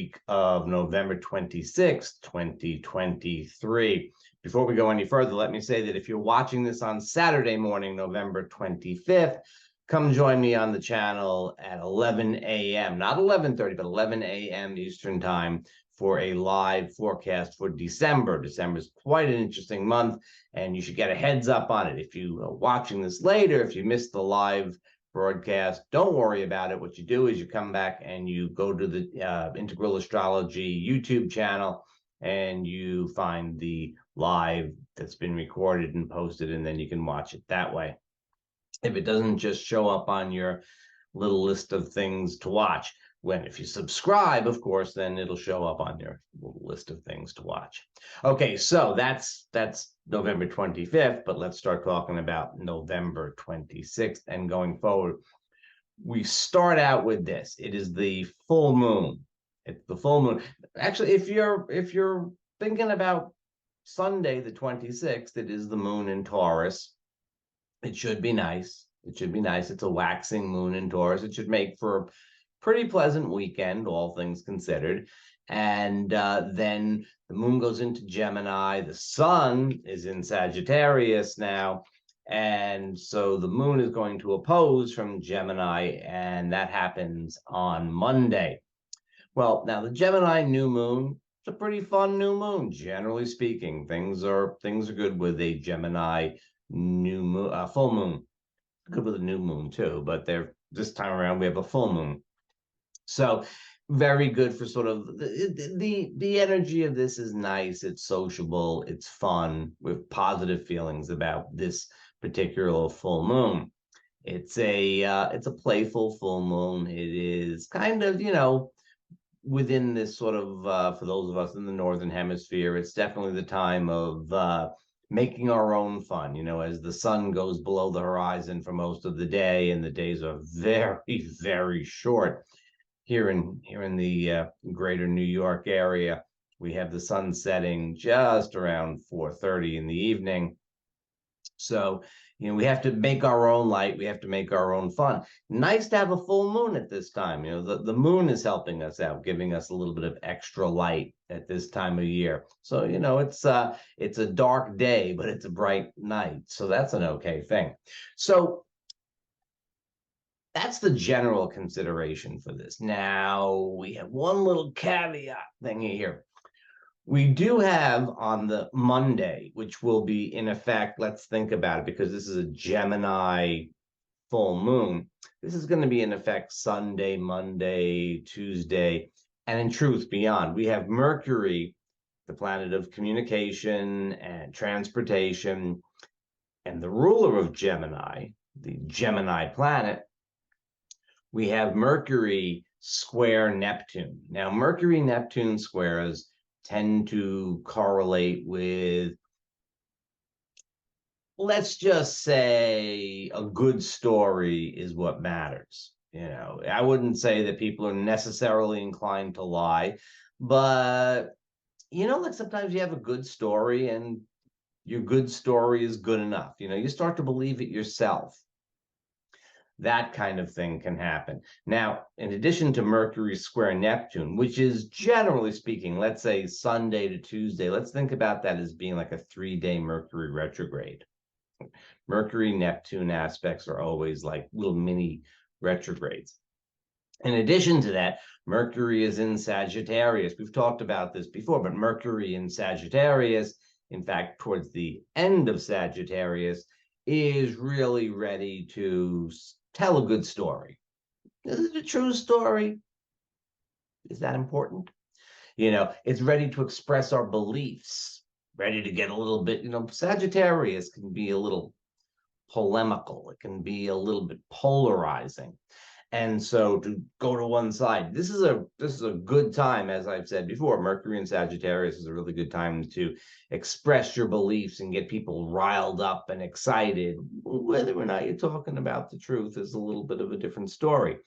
week of November 26th, 2023. Before we go any further, let me say that if you're watching this on Saturday morning, November 25th, come join me on the channel at 11 a.m., not 11:30, but 11 a.m. Eastern Time for a live forecast for December. December is quite an interesting month, and you should get a heads up on it. If you are watching this later, if you missed the live broadcast, don't worry about it. What you do is you come back and you go to the Integral Astrology YouTube channel and you find the live that's been recorded and posted, and then you can watch it that way. If it doesn't just show up on your little list of things to watch, if you subscribe, of course, then it'll show up on your little list of things to watch. Okay, so that's November 25th, but let's start talking about November 26th and going forward. We start out with this. It is the full moon. It's the full moon. Actually, if you're thinking about Sunday the 26th, it is the moon in Taurus. It should be nice. It should be nice. It's a waxing moon in Taurus. It should make for a pretty pleasant weekend, all things considered. And then the moon goes into Gemini. The sun is in Sagittarius now. And so the moon is going to oppose from Gemini, and that happens on Monday. Well, now the Gemini new moon, it's a pretty fun new moon, generally speaking. Things are good with a Gemini new moon, full moon. Good with a new moon too, but this time around we have a full moon. So very good for sort of the energy of this is nice. It's sociable. It's fun with positive feelings about this particular full moon. It's a playful full moon. It is kind of, within this sort of, for those of us in the Northern Hemisphere, it's definitely the time of making our own fun, as the sun goes below the horizon for most of the day, and the days are very, very short. Here in the greater New York area, we have the sun setting just around 4:30 in the evening. So, we have to make our own light. We have to make our own fun. Nice to have a full moon at this time. The moon is helping us out, giving us a little bit of extra light at this time of year. So, it's a dark day, but it's a bright night. So that's an okay thing. So that's the general consideration for this. Now, we have one little caveat thing here. We do have on the Monday, which will be in effect, let's think about it, because this is a Gemini full moon. This is going to be in effect Sunday, Monday, Tuesday, and in truth, beyond. We have Mercury, the planet of communication and transportation, and the ruler of Gemini, the Gemini planet. We have Mercury square Neptune. Now, Mercury-Neptune squares tend to correlate with, let's just say, a good story is what matters. I wouldn't say that people are necessarily inclined to lie, but, like sometimes you have a good story and your good story is good enough. You start to believe it yourself. That kind of thing can happen. Now, in addition to Mercury square Neptune, which is generally speaking, let's say Sunday to Tuesday, let's think about that as being like a 3-day Mercury retrograde. Mercury-Neptune aspects are always like little mini retrogrades. In addition to that, Mercury is in Sagittarius. We've talked about this before, but Mercury in Sagittarius, in fact, towards the end of Sagittarius, is really ready to tell a good story. Is it a true story? Is that important? It's ready to express our beliefs, ready to get a little bit, Sagittarius can be a little polemical. It can be a little bit polarizing. And so to go to one side, this is a good time, as I've said before. Mercury in Sagittarius is a really good time to express your beliefs and get people riled up and excited. Whether or not you're talking about the truth is a little bit of a different story.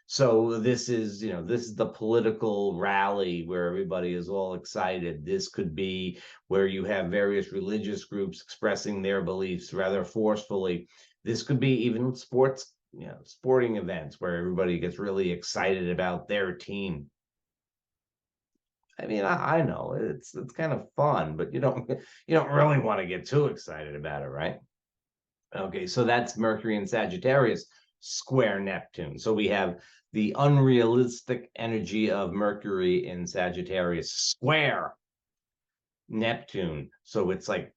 So this is the political rally where everybody is all excited. This could be where you have various religious groups expressing their beliefs rather forcefully. This could be even sporting events where everybody gets really excited about their team. I mean, I know it's kind of fun, but you don't really want to get too excited about it, right? Okay, so that's Mercury in Sagittarius square Neptune. So we have the unrealistic energy of Mercury in Sagittarius square Neptune. So it's like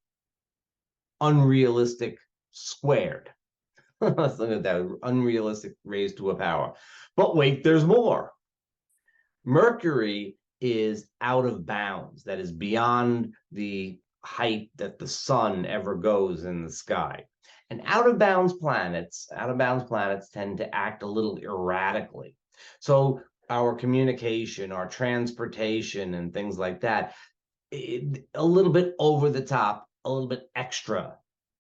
unrealistic squared. Let's look at that. Unrealistic raised to a power. But wait, there's more. Mercury is out of bounds. That is beyond the height that the sun ever goes in the sky. And out of bounds planets tend to act a little erratically. So our communication, our transportation, and things like that, a little bit over the top, a little bit extra.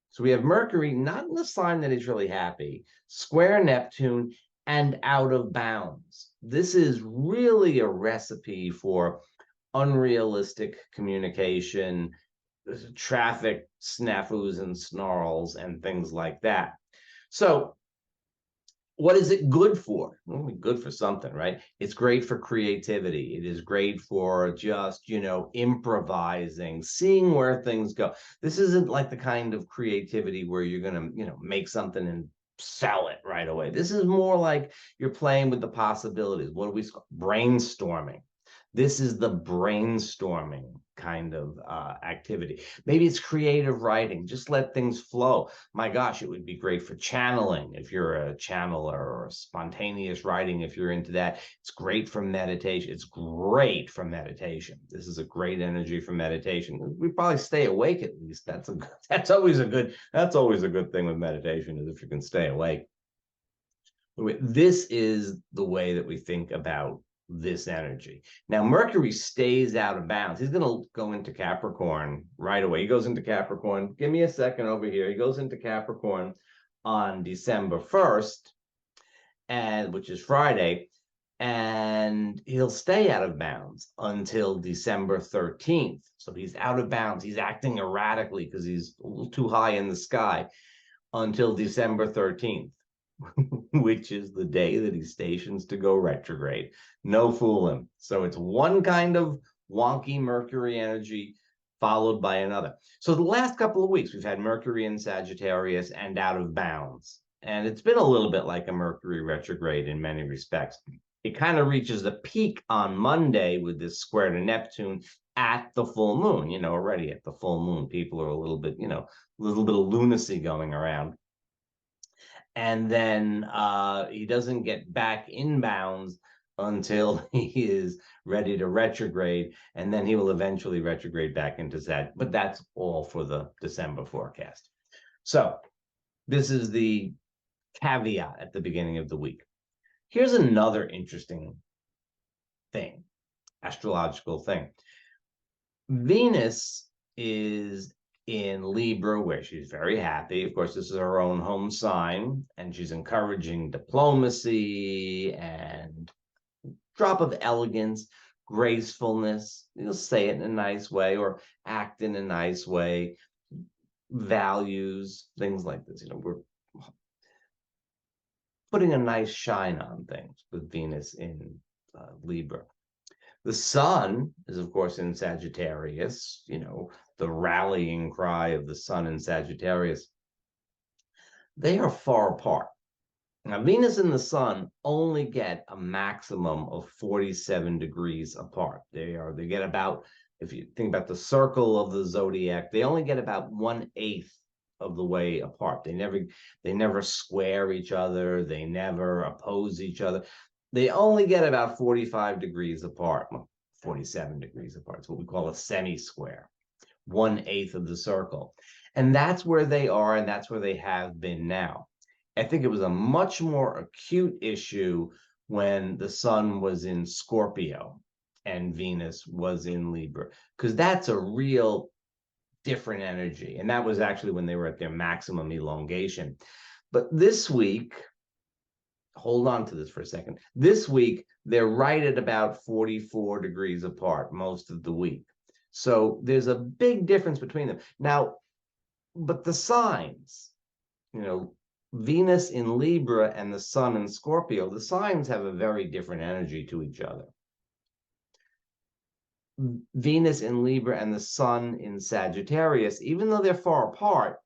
So we have Mercury, not in the sign that he's really happy, square Neptune, and out of bounds. This is really a recipe for unrealistic communication, traffic snafus and snarls, and things like that. So what is it good for? Well, good for something, right? It's great for creativity. It is great for just, improvising, seeing where things go. This isn't like the kind of creativity where you're going to, make something and sell it right away. This is more like you're playing with the possibilities. What do we call brainstorming? This is the brainstorming kind of activity. Maybe it's creative writing. Just let things flow. My gosh, it would be great for channeling if you're a channeler, or spontaneous writing if you're into that. It's great for meditation. It's great for meditation. This is a great energy for meditation. We probably stay awake at least. That's always a good thing with meditation, is if you can stay awake. This is the way that we think about this energy. Now, Mercury stays out of bounds. He's going to go into Capricorn right away. He goes into Capricorn. Give me a second over here. He goes into Capricorn on December 1st, which is Friday, and he'll stay out of bounds until December 13th. So he's out of bounds. He's acting erratically because he's a little too high in the sky until December 13th. Which is the day that he stations to go retrograde. No fooling. So it's one kind of wonky Mercury energy followed by another. So the last couple of weeks, we've had Mercury in Sagittarius and out of bounds. And it's been a little bit like a Mercury retrograde in many respects. It kind of reaches the peak on Monday with this square to Neptune at the full moon. Already at the full moon, people are a little bit of lunacy going around. And then he doesn't get back in bounds until he is ready to retrograde, and then he will eventually retrograde back into Sag. But that's all for the December forecast. So this is the caveat at the beginning of the week. Here's another interesting thing, astrological thing. Venus is in Libra, where she's very happy. Of course, this is her own home sign, and she's encouraging diplomacy and drop of elegance, gracefulness. You'll say it in a nice way or act in a nice way, values, things like this. We're putting a nice shine on things with Venus in Libra. The sun is, of course, in Sagittarius, the rallying cry of the sun in Sagittarius. They are far apart. Now, Venus and the sun only get a maximum of 47 degrees apart. They get about, if you think about the circle of the zodiac, they only get about 1/8 of the way apart. They never square each other. They never oppose each other. They only get about 45 degrees apart, 47 degrees apart. It's what we call a semi-square, 1/8 of the circle. And that's where they are, and that's where they have been now. I think it was a much more acute issue when the sun was in Scorpio and Venus was in Libra, because that's a real different energy. And that was actually when they were at their maximum elongation. But this week, hold on to this for a second. This week, they're right at about 44 degrees apart most of the week. So there's a big difference between them. Now, but the signs, Venus in Libra and the sun in Scorpio, the signs have a very different energy to each other. Venus in Libra and the Sun in Sagittarius, even though they're far apart,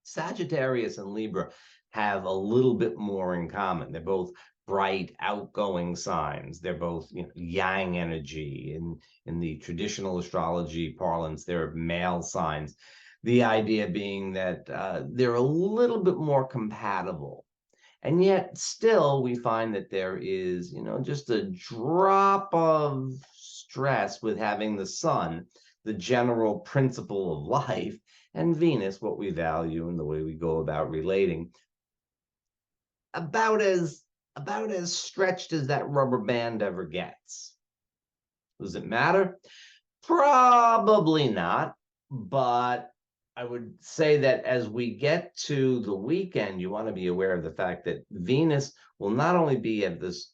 Sagittarius and Libra have a little bit more in common. They're both bright, outgoing signs. They're both, yang energy. In the traditional astrology parlance, they're male signs. The idea being that they're a little bit more compatible. And yet still we find that there is, just a drop of stress with having the Sun, the general principle of life, and Venus, what we value and the way we go about relating, about as stretched as that rubber band ever gets. Does it matter? Probably not, but I would say that as we get to the weekend, you want to be aware of the fact that Venus will not only be at this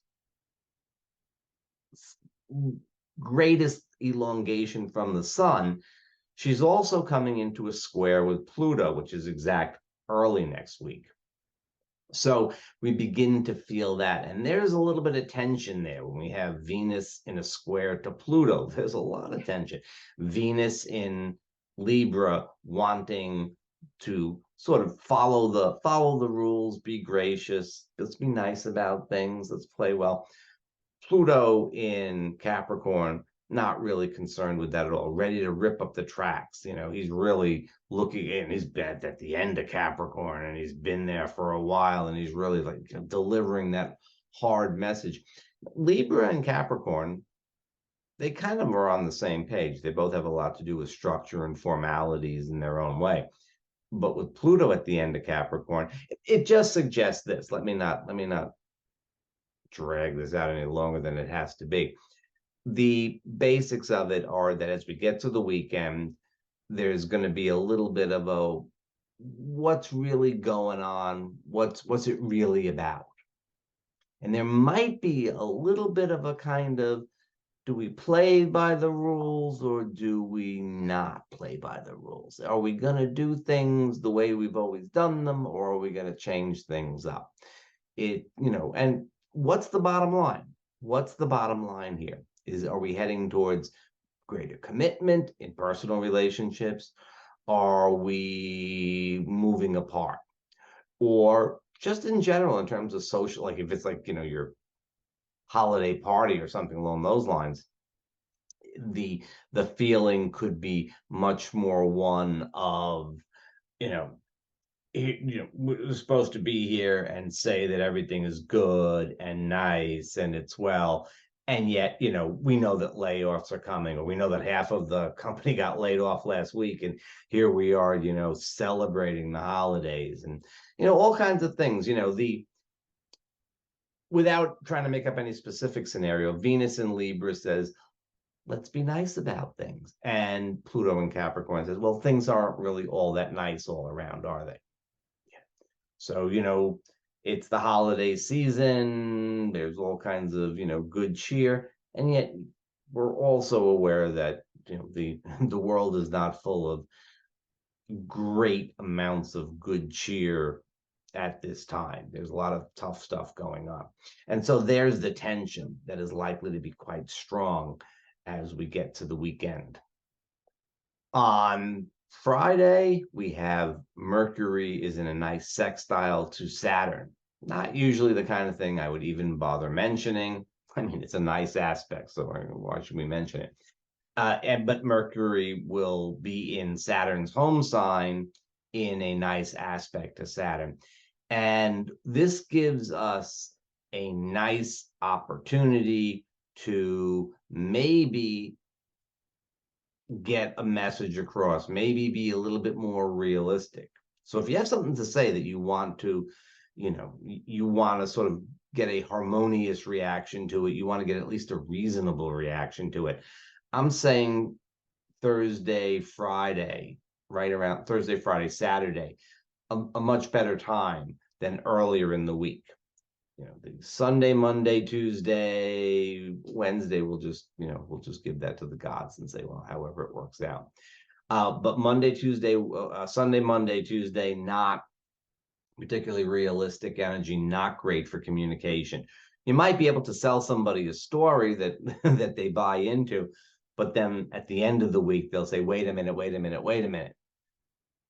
greatest elongation from the Sun, she's also coming into a square with Pluto, which is exact early next week. So we begin to feel that. And there's a little bit of tension there when we have Venus in a square to Pluto. There's a lot of tension. Venus in Libra wanting to sort of follow the rules, be gracious, let's be nice about things, let's play well. Pluto in Capricorn, not really concerned with that at all, ready to rip up the tracks. He's really looking in, he's at the end of Capricorn, and he's been there for a while, and he's really like delivering that hard message. Libra and Capricorn, they kind of are on the same page. They both have a lot to do with structure and formalities in their own way. But with Pluto at the end of Capricorn, it just suggests this. Let me not drag this out any longer than it has to be. The basics of it are that as we get to the weekend, there's going to be a little bit of a what's really going on, what's it really about? And there might be a little bit of a kind of, do we play by the rules or do we not play by the rules? Are we going to do things the way we've always done them, or are we going to change things up? And what's the bottom line? What's the bottom line here? Are we heading towards greater commitment in personal relationships? Are we moving apart? Or just in general, in terms of social, like if it's like, your holiday party or something along those lines, the feeling could be much more one of, we're supposed to be here and say that everything is good and nice and it's well. And yet, we know that layoffs are coming, or we know that half of the company got laid off last week. And here we are, celebrating the holidays and, all kinds of things, without trying to make up any specific scenario. Venus in Libra says, let's be nice about things. And Pluto in Capricorn says, well, things aren't really all that nice all around, are they? So, it's the holiday season, there's all kinds of, good cheer. And yet we're also aware that, the world is not full of great amounts of good cheer at this time. There's a lot of tough stuff going on. And so there's the tension that is likely to be quite strong as we get to the weekend. On Friday, we have Mercury is in a nice sextile to Saturn. Not usually the kind of thing I would even bother mentioning. I mean, it's a nice aspect, so why should we mention it? But Mercury will be in Saturn's home sign in a nice aspect to Saturn. And this gives us a nice opportunity to maybe get a message across, maybe be a little bit more realistic. So if you have something to say that you want to, you want to sort of get a harmonious reaction to it, you want to get at least a reasonable reaction to it, I'm saying Thursday, Friday, right around Thursday, Friday, Saturday, a much better time than earlier in the week. The Sunday, Monday, Tuesday, Wednesday, we'll just give that to the gods and say, well, however it works out. But Monday, Tuesday, Sunday, Monday, Tuesday, not particularly realistic energy, not great for communication. You might be able to sell somebody a story that that they buy into, but then at the end of the week, they'll say, wait a minute, wait a minute, wait a minute.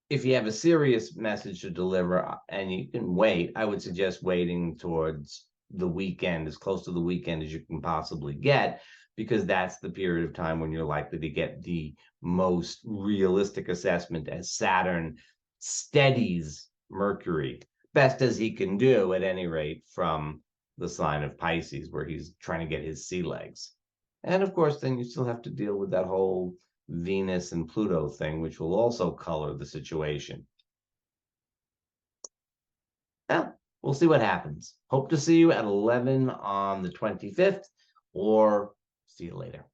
If you have a serious message to deliver and you can wait, I would suggest waiting towards the weekend, as close to the weekend as you can possibly get, because that's the period of time when you're likely to get the most realistic assessment as Saturn steadies Mercury, best as he can do at any rate, from the sign of Pisces, where he's trying to get his sea legs. And of course, then you still have to deal with that whole Venus and Pluto thing, which will also color the situation. Well, we'll see what happens. Hope to see you at 11 on the 25th, or see you later.